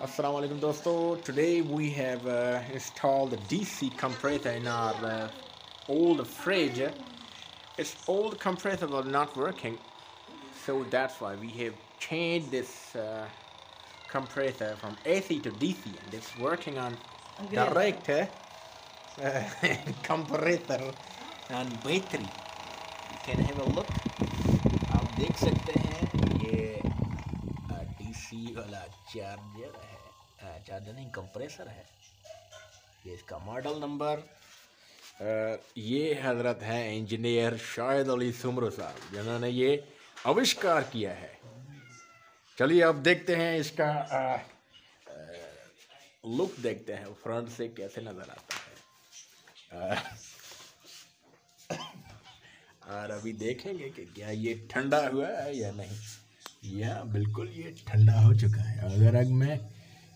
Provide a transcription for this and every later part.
Assalamu alaikum dosto. Today we have installed the DC compressor in our old fridge. Its old compressor was not working, so that's why we have changed this compressor from AC to DC, and it's working on direct compressor and battery. You can have a look. आप देख सकते हैं ये DC वाला charger है, charger नहीं compressor है। ये इसका मॉडल नंबर। ये हजरत हैं इंजीनियर शाहिद अली सुमरो साहब, जिन्होंने ये आविष्कार किया है। चलिए अब देखते हैं इसका लुक देखते हैं, फ्रंट से कैसे नज़र आता है। और अभी देखेंगे कि क्या ये ठंडा हुआ है या नहीं। यह बिल्कुल ये ठंडा हो चुका है। अगर मैं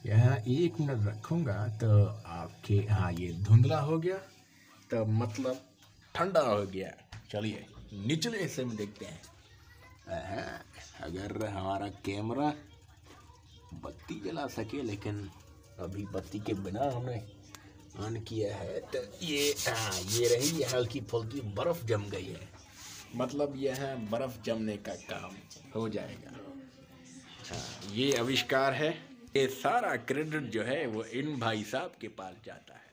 यहाँ 1 मिनट रखूँगा तो आपके ये धुंधला हो गया, तो मतलब ठंडा हो गया। चलिए निचले हिस्से में देखते हैं। अगर हमारा कैमरा बत्ती जला सके, लेकिन अभी बत्ती के बिना हमने ऑन किया है, तो ये रही हल्की फुल्की बर्फ़ जम गई है। मतलब यह बर्फ़ जमने का काम हो जाएगा। ये आविष्कार है। ये सारा क्रेडिट जो है वो इन भाई साहब के पास जाता है।